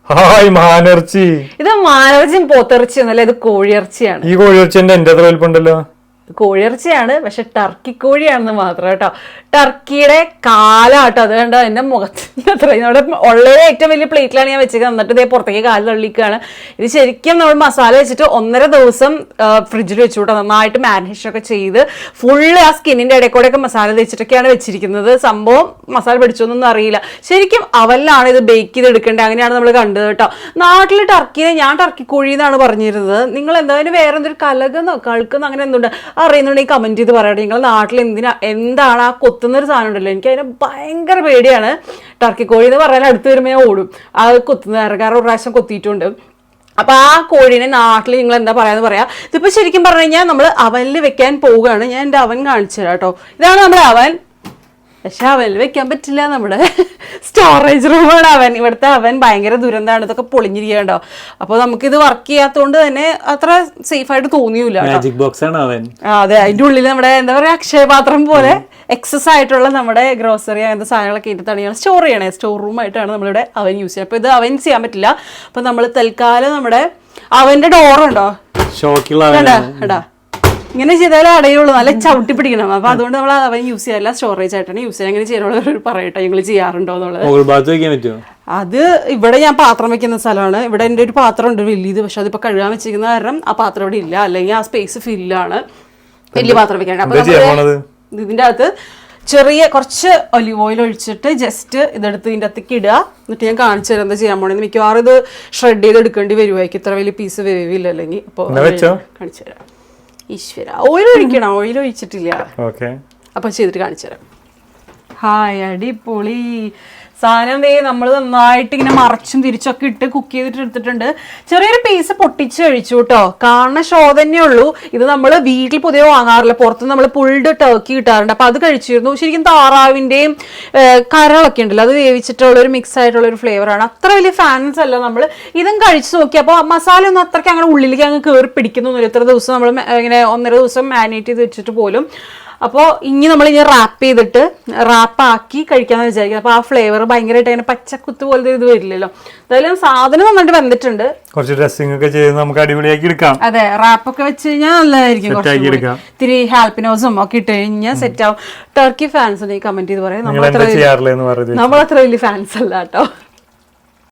Hi മാനിറച്ചി. ഇത് മാനിറച്ചിയും പോത്തിറച്ചി ഒന്നല്ല, ഇത് കോഴിയിറച്ചിയാണ്. ഈ കോഴിയിറച്ചിന്റെ എന്റെ അത്ര വലിപ്പുണ്ടല്ലോ. കോഴിയിറച്ചിയാണ്, പക്ഷെ ടർക്കി കോഴിയാണെന്ന് മാത്രം കേട്ടോ. ടർക്കിയുടെ കാലാട്ടോ അത് കണ്ടോ, എന്റെ മുഖത്തിന്റെ അത്രയും നമ്മുടെ ഉള്ളത് ഏറ്റവും വലിയ പ്ലേറ്റിലാണ് ഞാൻ വെച്ചത്. എന്നിട്ട് ഇതേ പുറത്തേക്ക് കാല് തള്ളിക്കുകയാണ്. ഇത് ശരിക്കും നമ്മൾ മസാല വെച്ചിട്ട് 1.5 ദിവസം ഫ്രിഡ്ജിൽ വെച്ചു കൂട്ടോ. നന്നായിട്ട് മാരിനേഷൻ ഒക്കെ ചെയ്ത് ഫുള്ള് ആ സ്കിന്നിന്റെ ഇടയിൽ കൂടെ ഒക്കെ മസാല തേച്ചിട്ടൊക്കെയാണ് വെച്ചിരിക്കുന്നത്. സംഭവം മസാല പിടിച്ചൊന്നും അറിയില്ല. ശരിക്കും അവലിലാണ് ഇത് ബേക്ക് ചെയ്ത് എടുക്കേണ്ടത്. അങ്ങനെയാണ് നമ്മൾ കണ്ടത് കേട്ടോ. നാട്ടിൽ ടർക്കിനെ ഞാൻ ടർക്കി കോഴി എന്നാണ് പറഞ്ഞിരുന്നത്. നിങ്ങൾ എന്തായാലും വേറെ എന്തൊരു കലകെന്നോ കഴുക്കെന്നോ അങ്ങനെ എന്തുണ്ട് അറിയുന്നുണ്ടെങ്കിൽ കമന്റ് ചെയ്ത് പറയട്ടെ. നിങ്ങൾ നാട്ടിൽ എന്താണ് ആ കൊത്തുന്നൊരു സാധനം ഉണ്ടല്ലോ, എനിക്ക് അതിനെ ഭയങ്കര പേടിയാണ്. ടർക്കി കോഴി എന്ന് പറഞ്ഞാൽ അടുത്ത് വരുമ്പോൾ ഞാൻ ഓടും. ആ കൊത്തുന്ന കാരണം ഒരു പ്രാവശ്യം കൊത്തിയിട്ടുണ്ട്. അപ്പൊ ആ കോഴീനെ നാട്ടിൽ നിങ്ങൾ എന്താ പറയാന്ന് പറയാ. ഇതിപ്പോ ശരിക്കും പറഞ്ഞു കഴിഞ്ഞാൽ നമ്മൾ അവനിൽ വെക്കാൻ പോവുകയാണ്. ഞാൻ എൻ്റെ അവൻ കാണിച്ചു തരാം കേട്ടോ. ഇതാണ് നമ്മുടെ അവൻ. പക്ഷെ അവനിൽ വെക്കാൻ പറ്റില്ല, നമ്മുടെ സ്റ്റോറേജ് റൂമാണ് അവൻ. ഇവിടുത്തെ അവൻ ഭയങ്കര ദുരന്തമാണ്, ഇതൊക്കെ പൊളിഞ്ഞിരിക്കണ്ടോ. അപ്പൊ നമുക്കിത് വർക്ക് ചെയ്യാത്തതുകൊണ്ട് തന്നെ അത്ര സേഫ് ആയിട്ട് തോന്നിയില്ല. അതെ, അതിന്റെ ഉള്ളിൽ നമ്മുടെ എന്താ പറയാ അക്ഷയപാത്രം പോലെ എക്സസ് ആയിട്ടുള്ള നമ്മുടെ ഗ്രോസറി അങ്ങനത്തെ സാധനങ്ങളൊക്കെ ഇട്ടിട്ടാണ് ഞങ്ങൾ സ്റ്റോർ ചെയ്യണേ. സ്റ്റോർ റൂം ആയിട്ടാണ് നമ്മളിവിടെ അവൻ യൂസ് ചെയ്യുന്നത്. അപ്പൊ ഇത് അവൻ ചെയ്യാൻ പറ്റില്ല. അപ്പൊ നമ്മൾ തൽക്കാലം നമ്മുടെ അവന്റെ ഡോറുണ്ടോ എടാ ഇങ്ങനെ ചെയ്താലേ അടയുള്ളൂ, നല്ല ചവിട്ടി പിടിക്കണം. അപ്പൊ അതുകൊണ്ട് നമ്മൾ അവൻ യൂസ് ചെയ്യാറില്ല, സ്റ്റോറേജ് ആയിട്ടാണ് യൂസ് ചെയ്യുക. അങ്ങനെ ചെയ്യാനുള്ളവർ പറയട്ടെ ഞങ്ങൾ ചെയ്യാറുണ്ടോ എന്നുള്ളത്. അത് ഇവിടെ ഞാൻ പാത്രം വെക്കുന്ന സ്ഥലമാണ്. ഇവിടെ എൻ്റെ ഒരു പാത്രം ഉണ്ട് വലിയത്, പക്ഷെ അതിപ്പോ കഴുകാൻ വെച്ചിരിക്കുന്ന കാരണം ആ പാത്രം ഇവിടെ ഇല്ല. അല്ലെങ്കിൽ ആ സ്പേസ് ഫില്ലാണ്, വലിയ പാത്രം വെക്കാൻ. അപ്പൊ ഇതിന്റെ അകത്ത് ചെറിയ കുറച്ച് ഒലിവ് ഓയിൽ ഒഴിച്ചിട്ട് ജസ്റ്റ് ഇതെടുത്ത് ഇതിൻ്റെ അകത്തേക്ക് ഇടുക. എന്നിട്ട് ഞാൻ കാണിച്ചു തരാം എന്താ ചെയ്യാൻ പോണെന്ന്. മിക്കവാറും ഇത് ഷ്രെഡ് ചെയ്ത് എടുക്കേണ്ടി വരുമായിരിക്കും, ഇത്ര വലിയ പീസ് വേവില്ല അല്ലെങ്കിൽ. അപ്പോൾ കാണിച്ചു തരാം. ഈശ്വര, ഓയിൽ ഒഴിക്കണം, ഓയിൽ ഒഴിച്ചിട്ടില്ല. അപ്പൊ ചെയ്തിട്ട് കാണിച്ചു തരാം. ഹായ്, അടിപൊളി സാധനം. നമ്മൾ നന്നായിട്ട് ഇങ്ങനെ മറച്ചും തിരിച്ചൊക്കെ ഇട്ട് കുക്ക് ചെയ്തിട്ട് എടുത്തിട്ടുണ്ട്. ചെറിയൊരു പീസ് പൊട്ടിച്ച് കഴിച്ചു കേട്ടോ. കാണുന്ന ഷോ തന്നെ ഉള്ളൂ. ഇത് നമ്മൾ വീട്ടിൽ പൊതുവെ വാങ്ങാറില്ല, പുറത്ത് നമ്മൾ പുൾഡ് ടർക്കി കിട്ടാറുണ്ട്. അപ്പൊ അത് കഴിച്ചിരുന്നു. ശരിക്കും താറാവിന്റെയും കരളൊക്കെ ഉണ്ടല്ലോ, അത് വേവിച്ചിട്ടുള്ള ഒരു മിക്സ് ആയിട്ടുള്ള ഒരു ഫ്ലേവറാണ്. അത്ര വലിയ ഫാൻസ് അല്ല നമ്മൾ. ഇതും കഴിച്ചു നോക്കി. അപ്പോൾ മസാല ഒന്നും അത്രയ്ക്ക് അങ്ങനെ ഉള്ളിലേക്ക് അങ്ങ് കയറി പിടിക്കുന്നൊന്നുമില്ല. ഇത്ര ദിവസം നമ്മൾ ഇങ്ങനെ 1.5 ദിവസം മാരിനേറ്റ് ചെയ്ത് വെച്ചിട്ട് പോലും. അപ്പോൾ ഇനി നമ്മൾ ഇനി റാപ്പ് ചെയ്തിട്ട് റാപ്പാക്കി കഴിക്കാന്ന് വിചാരിക്കും. അപ്പൊ ആ ഫ്ലേവർ ഭയങ്കരമായിട്ട് അങ്ങനെ പച്ചക്കുത്ത് പോലത്തെ ഇത് വരില്ലല്ലോ. എന്തായാലും സാധനം നന്നായിട്ട് വെന്തിട്ടുണ്ട്. കുറച്ച് ഡ്രസ്സിംഗ് ഒക്കെ ചെയ്ത് നമുക്ക് അടിപൊളിയാക്കി എടുക്കാം. അതെ, റാപ്പൊക്കെ വെച്ച് കഴിഞ്ഞാൽ നല്ലതായിരിക്കും. ഇത്തിരി ഹാൽപ്പിനോസും ഒക്കെ ഇട്ട് കഴിഞ്ഞാൽ സെറ്റ് ആവും. ടർക്കി ഫാൻസ് കമന്റ് ചെയ്ത് പറയാം. നമ്മൾ അത്ര വലിയ ഫാൻസ് അല്ല കേട്ടോ.